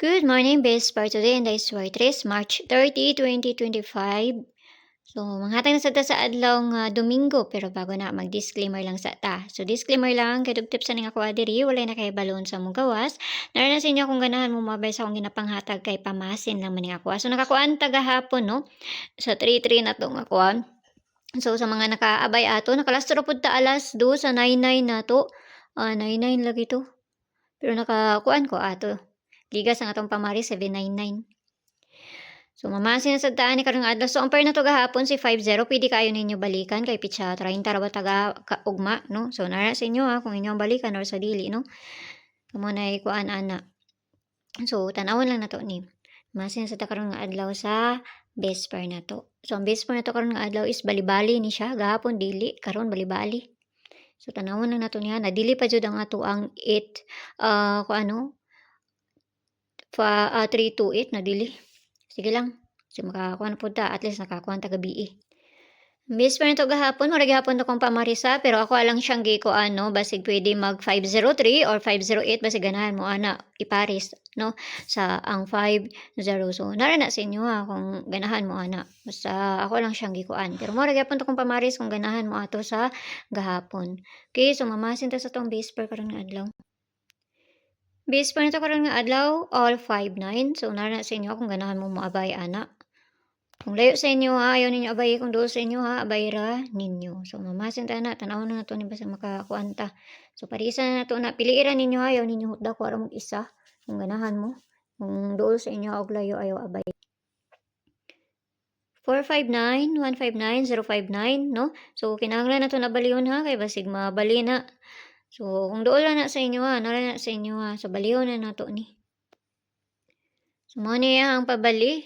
Good morning, best for today and is March 30, 2025. So, manghatag na sad ta sa adlaw nga Domingo pero bago na mag-disclaimer lang sa ta. So, disclaimer lang kay dugtip sa ning ako adiri walay na kay balon sa mong gawas. Naranasin niyo kung ganahan mo mabay sa akong ginapanghatag kay pamasin lang man ning ako. So, nakakuan ta gahapon no sa 3-3 na to nga kuan. So, sa mga nakaabay ato nakalastro pud ta alas 2 sa 99 na to. 99 lagi to. Pero nakakuan ko ato. Gigas ang atong pamari 799. So, mamasin sa daan ni karong adlaw. So, ang pair na to gahapon si 50. Pwede kayo ninyo balikan kay pitsa 30 ra ba taga ugma, no? So, nara sa inyo ha kung inyong balikan or sa dili, no? Kamo na kuan ana. So, tanawon lang nato ni. Masin sa ta karong adlaw sa best pair na to. So, ang best pair na to karong adlaw is bali-bali ni siya. Gahapon dili, karon bali-bali. So, tanawon lang nato niya. Nadili pa jud ang ato ang 8 kung ano 328 na dili. Sige lang. So, makakuha na po ta. At least nakakuha ta gabi. Miss pa nito gahapon. Mura gahapon to kong pamarisa. Pero ako alang siyang gi ko ano. Basig pwede mag 503 or 508. Basig ganahan mo ana. Iparis. No? Sa ang 50. So, narana sa inyo ha. Kung ganahan mo ana. Basta ako lang siyang gi ko an. Pero mura gahapon to kong pamaris. Kung ganahan mo ato sa gahapon. Okay. So, mamasin ta sa tong base per karon nga adlaw. Base pa nito karon nga adlaw, all 5-9. So, nara sa inyo kung ganahan mo moabay ana. Kung layo sa inyo ha, ayaw ninyo abay. Kung doon sa inyo ha, abay ra ninyo. So, mamasin ta na, tanaw na to ni basta makakuanta. So, parisa na to na, piliiran ninyo ha, ayaw ninyo hutda ko aram isa. Kung ganahan mo. Kung doon sa inyo og layo ayaw abay. 459, 159, 059, no? So, kinahanglan na to na baliyon ha, kay basig mabali na. So, kung doon lang na sa inyo ha, nara na sa inyo ha, sa baliyon na nato ni. So, mo niya ang pabali.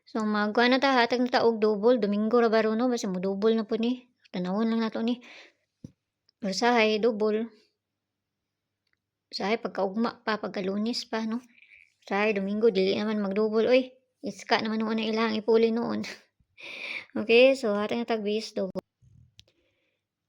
So, magkuha na ta, hatag na ta og double. Domingo ra baro no, basta mo double na po ni. Tanawon lang nato ni. Usahay, double. Usahay, pagkaugma pa, pagkalunis pa, no? Usahay, Domingo, dili naman mag-double. Uy, iska naman noon na ilang ipuli noon. Okay, so hatag na tag base double.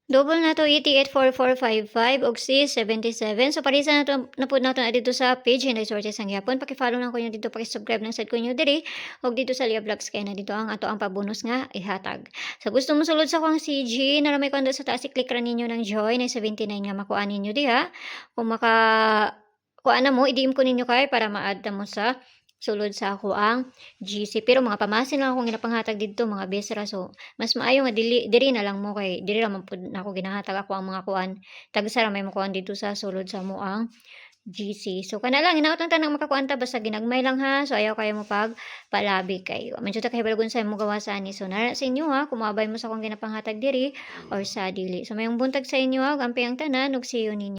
Double na to 884455 og C77. So parisa na to napud nato na dito sa page Hinday Sortes ang Yapon. Paki-follow lang ko nyo dito, paki-subscribe lang sad ko nyo diri og dito sa Lia Vlogs kay na dito ang ato ang pabonus nga ihatag. Sa gusto mo sulod sa kuang CG na may kondo sa taas i-click ra ninyo ng join ay 79 nga makuha ninyo diha. Kung kuha na mo i-DM ko ninyo kay para ma-add mo sa sulod sa ako ang GC. Pero mga pamasin lang akong ginapanghatag dito, mga besra. So, mas maayo nga diri na lang mo kay diri ra man pud ako ginahatag ako ang mga kuan. Tagsara may makuan dito sa sulod sa mo ang GC. So, kana lang hinaot lang tanang makakuan ta basta ginagmay lang ha. So, ayaw kayo mo pag palabi kay. Medyo ta kay balagon sa mo gawasan ni. So, nara sa inyo ha, kumabay mo sa akong ginapanghatag diri or sa dili. So, mayong buntag sa inyo ha, gampi ang tanan ug see you ninyo.